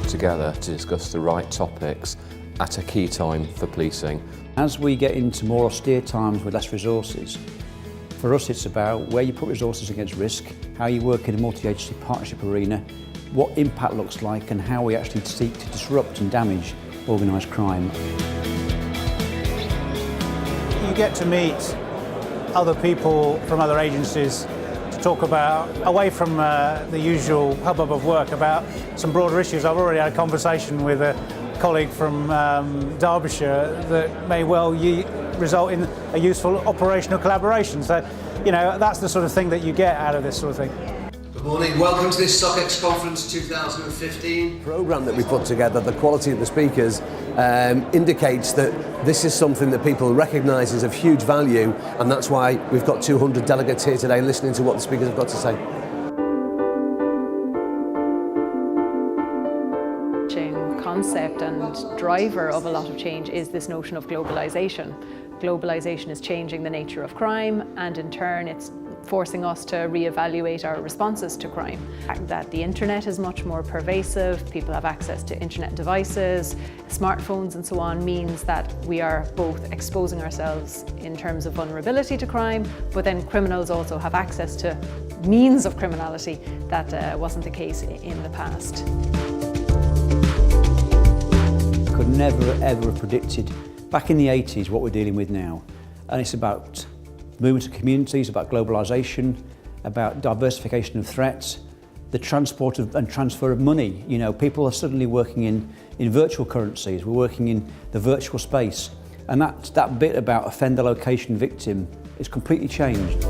together to discuss the right topics at a key time for policing. As we get into more austere times with less resources, for us it's about where you put resources against risk, how you work in a multi-agency partnership arena, what impact looks like and how we actually seek to disrupt and damage organised crime. You get to meet other people from other agencies to talk about, away from the usual hubbub of work, about some broader issues. I've already had a conversation with a colleague from Derbyshire that may well result in a useful operational collaboration. So, you know, that's the sort of thing that you get out of this sort of thing. Good morning, welcome to this Socex Conference 2015. The programme that we put together, the quality of the speakers, indicates that this is something that people recognise is of huge value, and that's why we've got 200 delegates here today listening to what the speakers have got to say. Concept and driver of a lot of change is this notion of globalisation. Globalisation is changing the nature of crime, and in turn it's forcing us to re-evaluate our responses to crime. The fact that the internet is much more pervasive, people have access to internet devices, smartphones and so on, means that we are both exposing ourselves in terms of vulnerability to crime, but then criminals also have access to means of criminality that wasn't the case in the past. Could never ever have predicted back in the 80s what we're dealing with now, and it's about movement of communities, about globalisation, about diversification of threats, the transport of and transfer of money. You know, people are suddenly working in virtual currencies, we're working in the virtual space, and that bit about offender location victim is completely changed.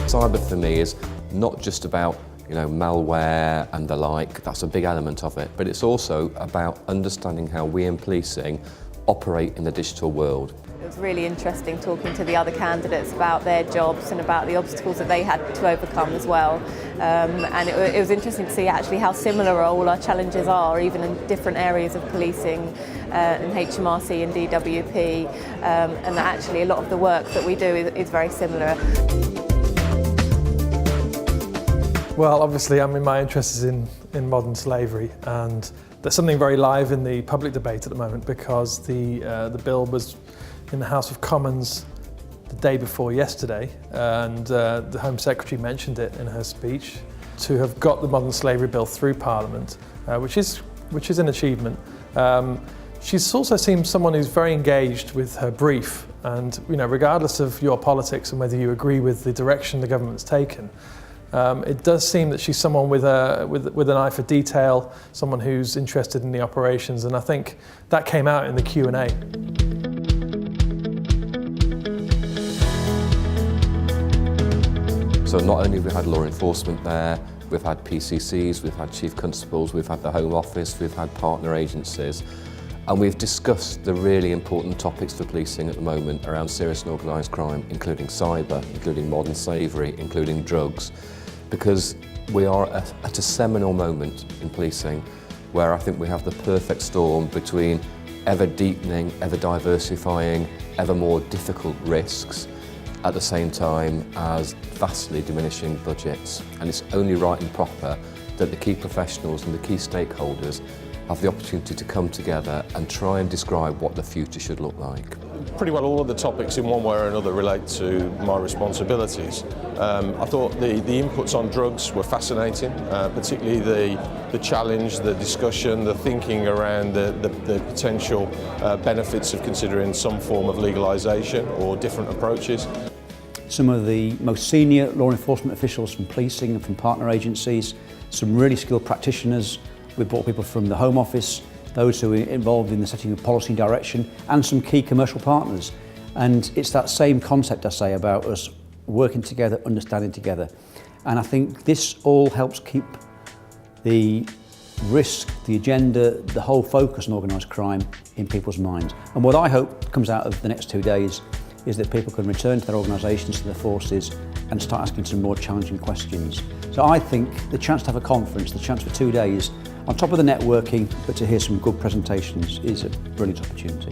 Cyber for me is not just about malware and the like. That's a big element of it, but it's also about understanding how we in policing operate in the digital world. It was really interesting talking to the other candidates about their jobs and about the obstacles that they had to overcome as well. And it was interesting to see actually how similar all our challenges are, even in different areas of policing, in HMRC and DWP, and that actually a lot of the work that we do is very similar. Well, obviously, my interest is in modern slavery, and there's something very live in the public debate at the moment because the bill was in the House of Commons the day before yesterday, and the Home Secretary mentioned it in her speech. To have got the modern slavery bill through Parliament, which is an achievement. She's also seems someone who's very engaged with her brief, and regardless of your politics and whether you agree with the direction the government's taken, it does seem that she's someone with an eye for detail, someone who's interested in the operations, and I think that came out in the Q&A. So not only have we had law enforcement there, we've had PCCs, we've had chief constables, we've had the Home Office, we've had partner agencies, and we've discussed the really important topics for policing at the moment around serious and organised crime, including cyber, including modern slavery, including drugs, because we are at a seminal moment in policing where I think we have the perfect storm between ever deepening, ever diversifying, ever more difficult risks, at the same time as vastly diminishing budgets. And it's only right and proper that the key professionals and the key stakeholders have the opportunity to come together and try and describe what the future should look like. Pretty well all of the topics in one way or another relate to my responsibilities. I thought the inputs on drugs were fascinating, particularly the challenge, the discussion, the thinking around the potential benefits of considering some form of legalisation or different approaches. Some of the most senior law enforcement officials from policing and from partner agencies, some really skilled practitioners. We've brought people from the Home Office, those who are involved in the setting of policy and direction, and some key commercial partners. And it's that same concept, I say, about us working together, understanding together. And I think this all helps keep the risk, the agenda, the whole focus on organised crime in people's minds. And what I hope comes out of the next 2 days is that people can return to their organisations, to their forces, and start asking some more challenging questions. So I think the chance to have a conference, the chance for 2 days, on top of the networking, but to hear some good presentations is a brilliant opportunity.